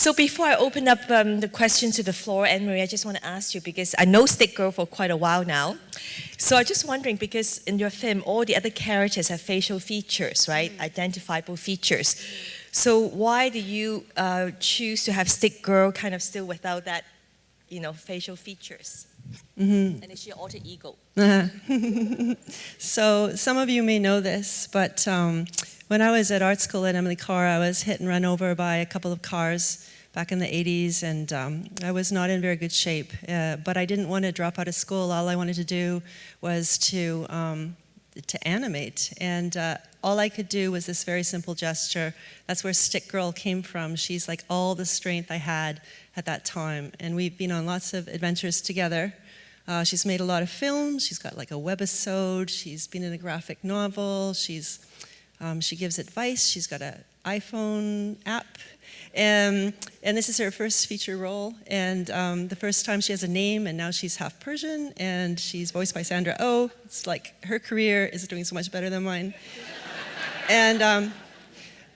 So before I open up the question to the floor, Anne-Marie, I just want to ask you, because I know Stick Girl for quite a while now. So I'm just wondering, because in your film, all the other characters have facial features, right? Identifiable features. So why do you choose to have Stick Girl kind of still without that, facial features? And is she your alter ego? So some of you may know this, but when I was at art school at Emily Carr, I was hit and run over by a couple of cars back in the 80s, and I was not in very good shape. But I didn't want to drop out of school. All I wanted to do was to animate, and all I could do was this very simple gesture. That's where Stick Girl came from. She's like all the strength I had at that time, and we've been on lots of adventures together. She's made a lot of films. She's got like a webisode. She's been in a graphic novel. She gives advice. She's got an iPhone app. And this is her first feature role. And the first time she has a name, and now she's half Persian, and she's voiced by Sandra Oh. It's like her career is doing so much better than mine. And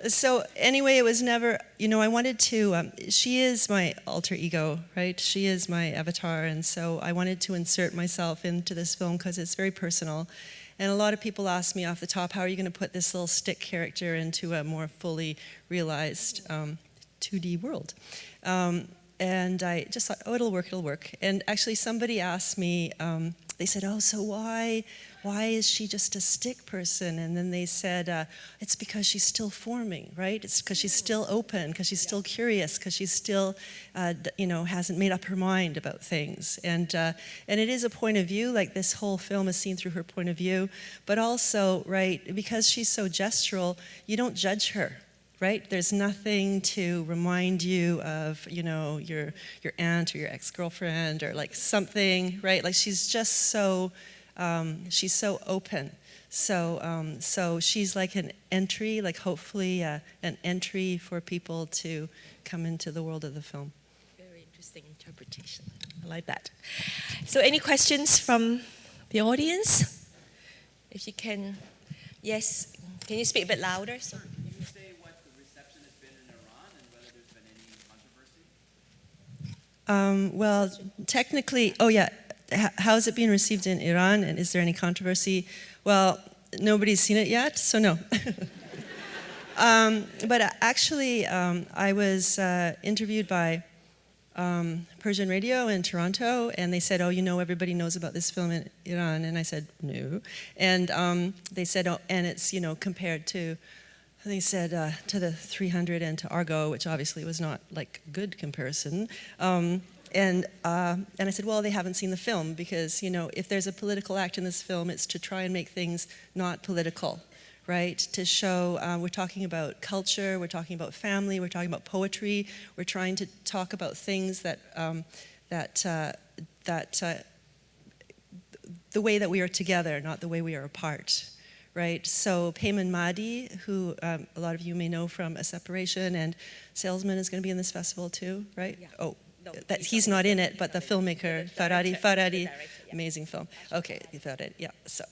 so anyway, it was never, I wanted to, she is my alter ego, right? She is my avatar, and so I wanted to insert myself into this film because it's very personal. And a lot of people ask me off the top, how are you going to put this little stick character into a more fully realized 2D world? And I just thought, oh, it'll work. And actually somebody asked me, they said, oh, so why is she just a stick person? And then they said, it's because she's still forming, right? It's because she's still open, because she's still curious, because she's still, hasn't made up her mind about things. And it is a point of view, like this whole film is seen through her point of view, but also, right, because she's so gestural, you don't judge her. Right? There's nothing to remind you of, your aunt or your ex-girlfriend or like something, right? Like she's just so, she's so open. So she's like an entry, like hopefully an entry for people to come into the world of the film. Very interesting interpretation. I like that. So any questions from the audience? If you can, yes. Can you speak a bit louder? So. Well, technically, how is it being received in Iran, and is there any controversy? Well, nobody's seen it yet, so no. But actually, I was interviewed by Persian radio in Toronto, and they said, oh, everybody knows about this film in Iran, and I said, no. And they said, oh, and it's, compared to, they said to the 300 and to Argo, which obviously was not like good comparison. And I said, well, they haven't seen the film because, if there's a political act in this film, it's to try and make things not political, right? To show, we're talking about culture, we're talking about family, we're talking about poetry, we're trying to talk about things that the way that we are together, not the way we are apart. Right, so Payman Mahdi, who a lot of you may know from A Separation, and Salesman is going to be in this festival too, right? Yeah. Oh, no, he's not in it, but the filmmaker, Farhadi, amazing film. Okay, you thought it, yeah. So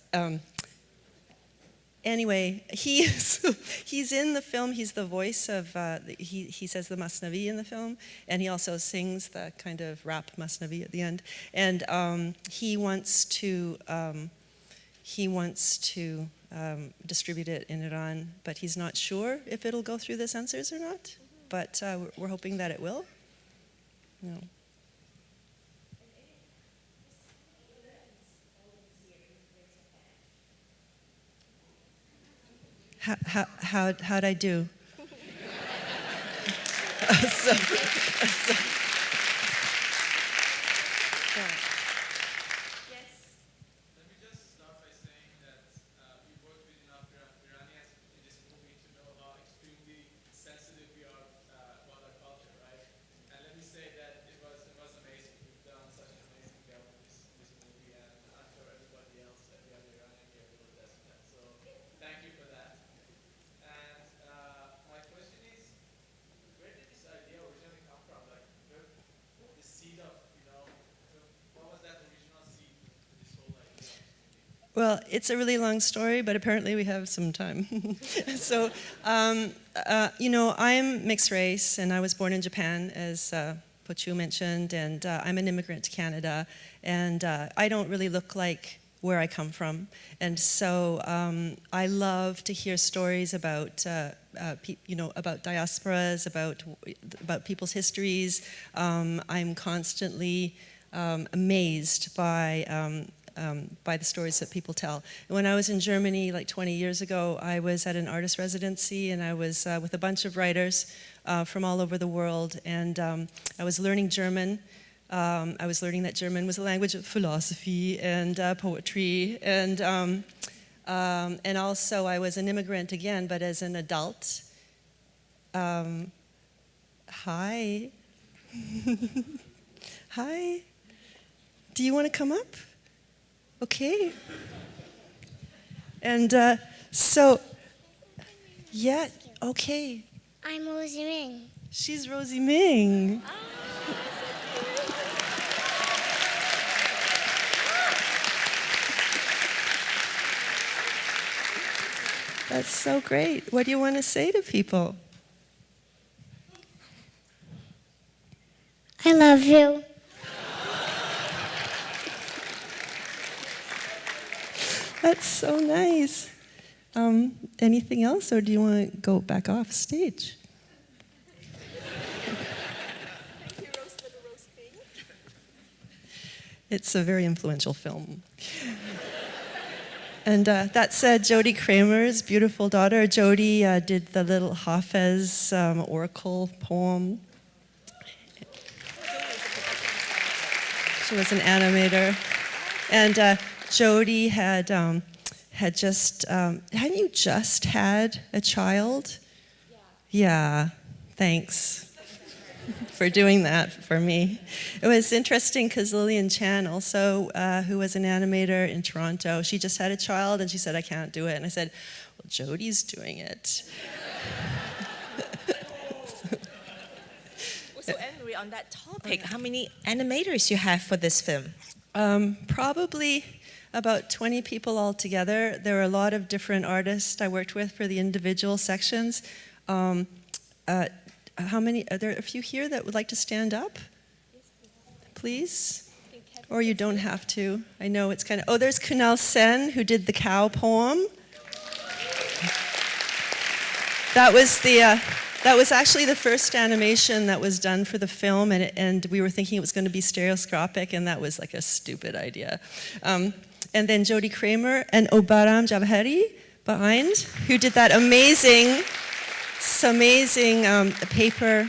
anyway, he's in the film. He's the voice of, he says the Masnavi in the film, and he also sings the kind of rap Masnavi at the end. And he wants to distribute it in Iran, but he's not sure if it'll go through the censors or not. But we're hoping that it will. No. How'd I do? Well, it's a really long story, but apparently we have some time. So, I'm mixed race, and I was born in Japan, as Pochu mentioned, and I'm an immigrant to Canada, and I don't really look like where I come from. And so I love to hear stories about, about diasporas, about people's histories. I'm constantly amazed by the stories that people tell. And when I was in Germany like 20 years ago, I was at an artist residency, and I was with a bunch of writers from all over the world, and I was learning German. I was learning that German was a language of philosophy and poetry, and also I was an immigrant again, but as an adult. Hi. Hi. Do you want to come up? Okay. And yeah, okay. I'm Rosie Ming. She's Rosie Ming. That's so great. What do you want to say to people? I love you. That's so nice. Anything else, or do you want to go back off stage? It's a very influential film. And that's Jody Kramer's beautiful daughter. Jody did the little Hafez oracle poem. She was an animator. And Jody hadn't you just had a child? Yeah, thanks for doing that for me. It was interesting because Lillian Chan also, who was an animator in Toronto, she just had a child and she said, I can't do it. And I said, well, Jody's doing it. So Anne-Marie, on that topic, how many animators you have for this film? Probably about 20 people altogether. There are a lot of different artists I worked with for the individual sections. How many? Are there a few here that would like to stand up? Please? Or you don't have to. I know it's kind of... Oh, there's Kunal Sen, who did the cow poem. That was actually the first animation that was done for the film, and we were thinking it was going to be stereoscopic, and that was like a stupid idea. And then Jody Kramer and Obaram Jabhari behind, who did that amazing paper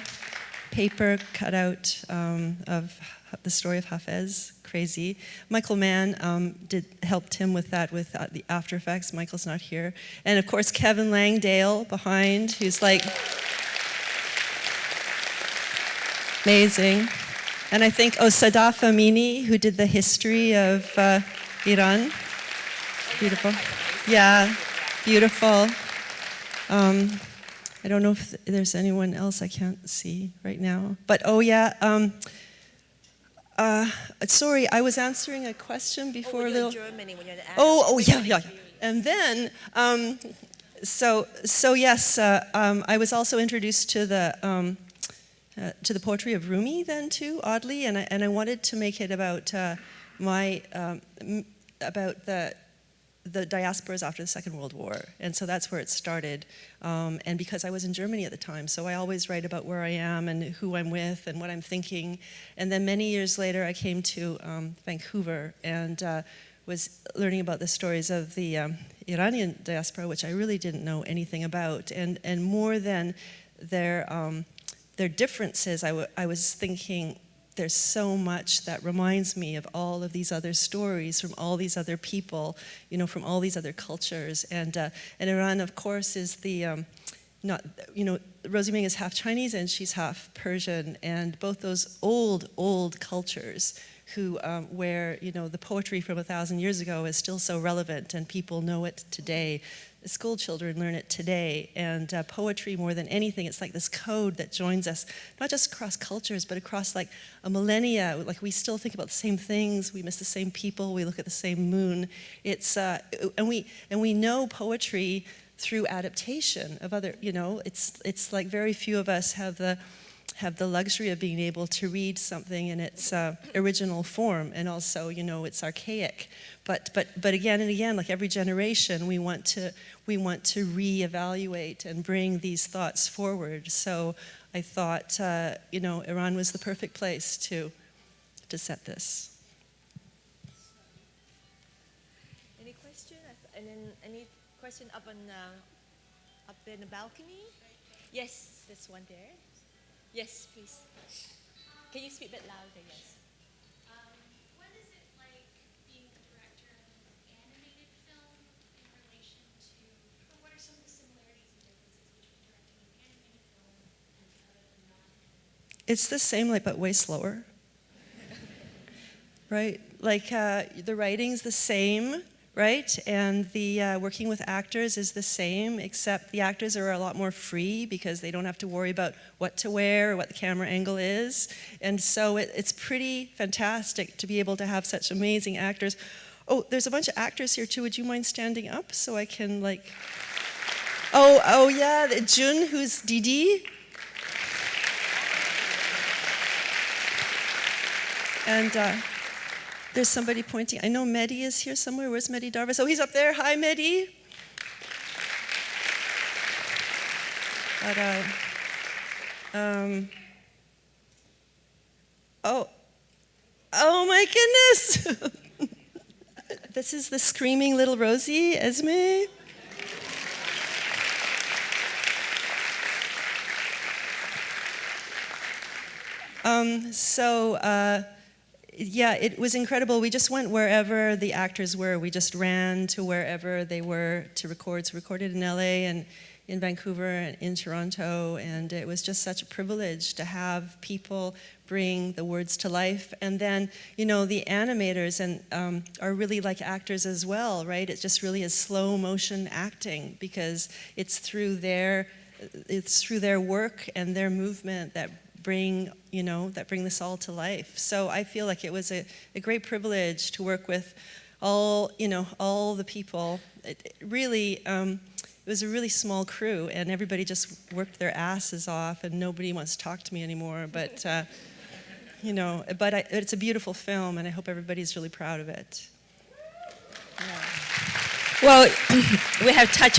cutout of the story of Hafez. Crazy. Michael Mann helped him with that, with the After Effects. Michael's not here. And of course, Kevin Langdale behind, who's like amazing. And I think, Sadaf Amini, who did the history of Iran. Beautiful. Yeah, beautiful. I don't know if there's anyone else I can't see right now. But sorry, I was answering a question before a little. Germany when you're an Yeah. And then, yes, I was also introduced to the poetry of Rumi then too, oddly, and I wanted to make it about about the diasporas after the Second World War, and so that's where it started. And because I was in Germany at the time, so I always write about where I am and who I'm with and what I'm thinking. And then many years later, I came to Vancouver and was learning about the stories of the Iranian diaspora, which I really didn't know anything about. And more than their differences, I was thinking, there's so much that reminds me of all of these other stories from all these other people, from all these other cultures. And Iran, of course, is Rosie Ming is half Chinese and she's half Persian, and both those old cultures where the poetry from 1,000 years ago is still so relevant and people know it today. school children learn it today. And poetry, more than anything, it's like this code that joins us, not just across cultures, but across like a millennia. Like we still think about the same things, we miss the same people, we look at the same moon. It's and we know poetry through adaptation of other. It's like very few of us have the luxury of being able to read something in its original form, and also, it's archaic. But again and again, like every generation, we want to reevaluate and bring these thoughts forward. So I thought, Iran was the perfect place to set this. Any question? And then any question up there in the balcony? Yes, there's one there. Yes, please. Can you speak a bit louder? Yes. What is it like being the director of an animated film in relation to, or what are some of the similarities and differences between directing an animated film and other non-animated? It's the same, but way slower. Right? Like the writing's the same, right? And the working with actors is the same, except the actors are a lot more free because they don't have to worry about what to wear or what the camera angle is. And so it's pretty fantastic to be able to have such amazing actors. Oh, there's a bunch of actors here too. Would you mind standing up so I can Oh yeah, Jun, who's Didi. And there's somebody pointing. I know Mehdi is here somewhere. Where's Mehdi Darvis? Oh, he's up there. Hi, Mehdi. Oh my goodness. This is the screaming little Rosie, Esme. Yeah, it was incredible. We just went wherever the actors were. We just ran to wherever they were to record. So we recorded in LA and in Vancouver and in Toronto, and it was just such a privilege to have people bring the words to life. And then, the animators are really like actors as well, right? It just really is slow motion acting because it's through their work and their movement that bring this all to life. So I feel like it was a great privilege to work with all the people. It was a really small crew, and everybody just worked their asses off, and nobody wants to talk to me anymore. But it's a beautiful film, and I hope everybody's really proud of it. Yeah. Well, we have talked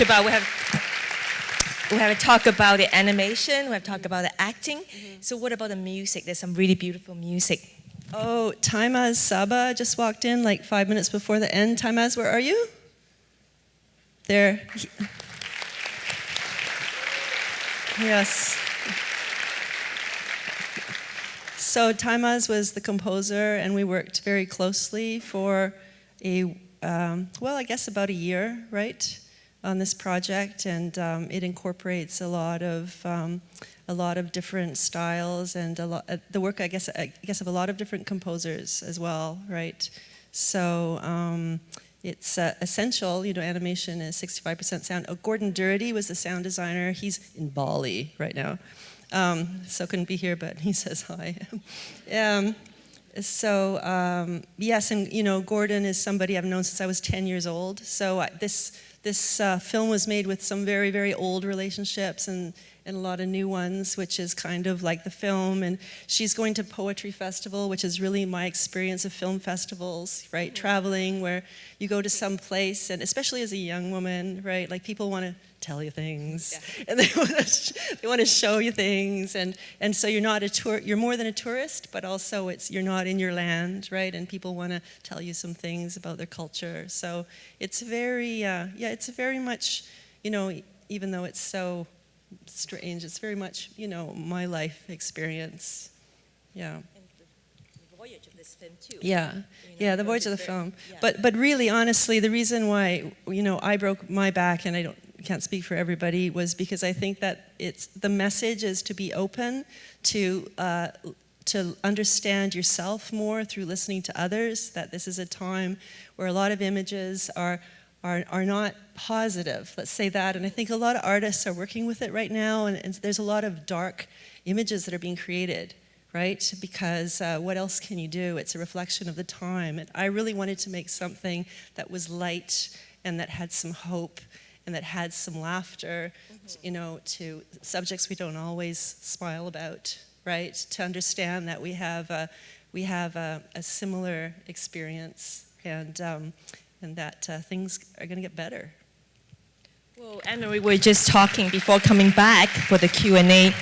about the animation, we have talked about the acting. Mm-hmm. So what about the music? There's some really beautiful music. Oh, Taimaz Saba just walked in 5 minutes before the end. Taimaz, where are you? There. Yes. So Taimaz was the composer, and we worked very closely for about a year, right? On this project, and it incorporates a lot of different styles and the work I guess of a lot of different composers as well, right? So it's essential. Animation is 65% sound. Oh, Gordon Durrity was the sound designer. He's in Bali right now, so couldn't be here, but he says hi. Yes, and Gordon is somebody I've known since I was 10 years old. So this film was made with some very, very old relationships and a lot of new ones, which is kind of like the film. And she's going to Poetry Festival, which is really my experience of film festivals, right? Mm-hmm. Traveling where you go to some place, and especially as a young woman, right? People want to tell you things, yeah. And they want to show you things, and so you're more than a tourist, but also you're not in your land, right? And people want to tell you some things about their culture. So it's very much, even though it's so strange, it's very much, my life experience. Yeah. And the voyage of this film too. Yeah, the voyage of the film. Yeah. But really, honestly, the reason why, I broke my back, and I can't speak for everybody, was because I think that the message is to be open to understand yourself more through listening to others, that this is a time where a lot of images are are not positive. Let's say that. And I think a lot of artists are working with it right now, and there's a lot of dark images that are being created, right? Because what else can you do? It's a reflection of the time. And I really wanted to make something that was light and that had some hope and that had some laughter, you know, to subjects we don't always smile about, right? To understand that we have a similar experience, and that things are going to get better. Well, Anne-Marie, we were just talking before coming back for the Q&A,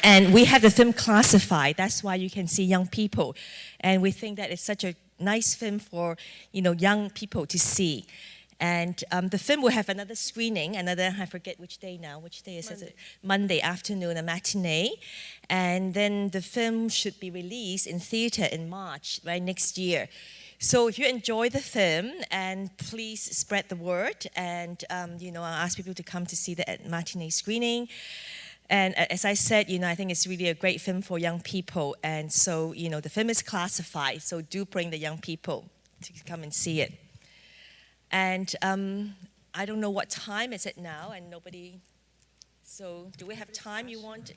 and we have the film classified. That's why you can see young people, and we think that it's such a nice film for, you know, young people to see. And the film will have another screening, I forget which day now, which day is it? Monday afternoon, a matinee. And then the film should be released in theater in March, right, next year. So if you enjoy the film, and please spread the word, and you know, I'll ask people to come to see the matinee screening. And as I said, you know, I think it's really a great film for young people. And so, you know, the film is classified, so do bring the young people to come and see it. And I don't know what time is it now, and nobody, so do we have time you want?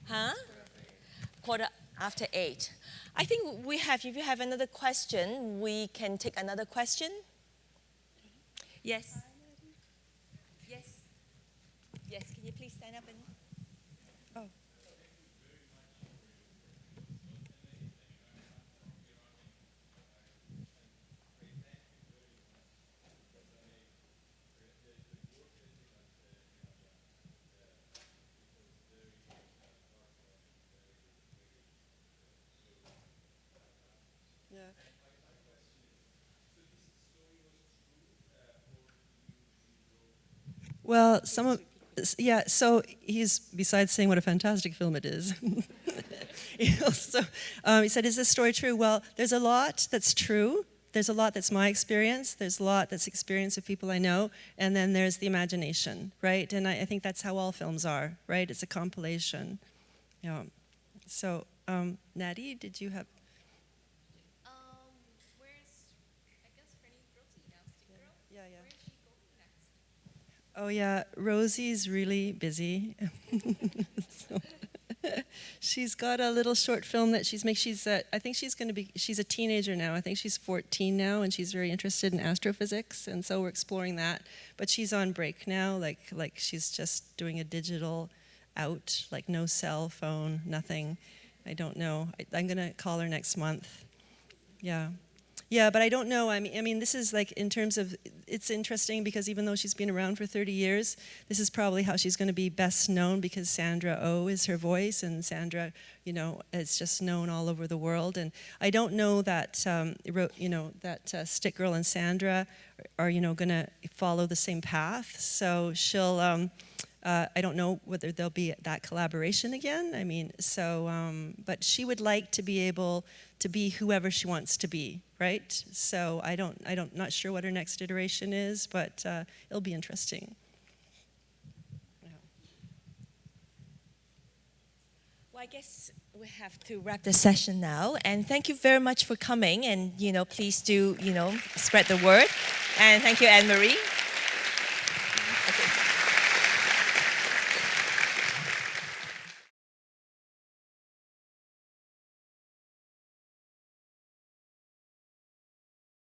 Huh? 8:15. I think we have, if you have another question, we can take another question. Yes? Yes? Yes, can you please stand up and... Oh. Well, yeah, so he's, besides saying what a fantastic film it is, he said, is this story true? Well, there's a lot that's true. There's a lot that's my experience. There's a lot that's experience of people I know. And then there's the imagination, right? And I think that's how all films are, right? It's a compilation. Yeah. So, Natty, did you have... Where's, I guess, Rennie Rosie now, Stick Girl? Yeah. Where is she going next? Oh yeah, Rosie's really busy. So, she's got a little short film that she's making. I think she's a teenager now. I think she's 14 now, and she's very interested in astrophysics, and so we're exploring that. But she's on break now, like she's just doing a digital out, like no cell phone, nothing. I don't know. I'm gonna call her next month. Yeah. Yeah, but I don't know. I mean, this is like, in terms of, it's interesting because even though she's been around for 30 years, this is probably how she's going to be best known, because Sandra Oh is her voice, and Sandra, you know, is just known all over the world. And I don't know that, you know, that Stick Girl and Sandra are, you know, going to follow the same path. So she'll, I don't know whether there'll be that collaboration again. I mean, so, but she would like to be able to be whoever she wants to be, right? So not sure what her next iteration is, but it'll be interesting. Yeah. Well, I guess we have to wrap the session now. And thank you very much for coming. And, you know, please do, you know, spread the word. And thank you, Anne-Marie.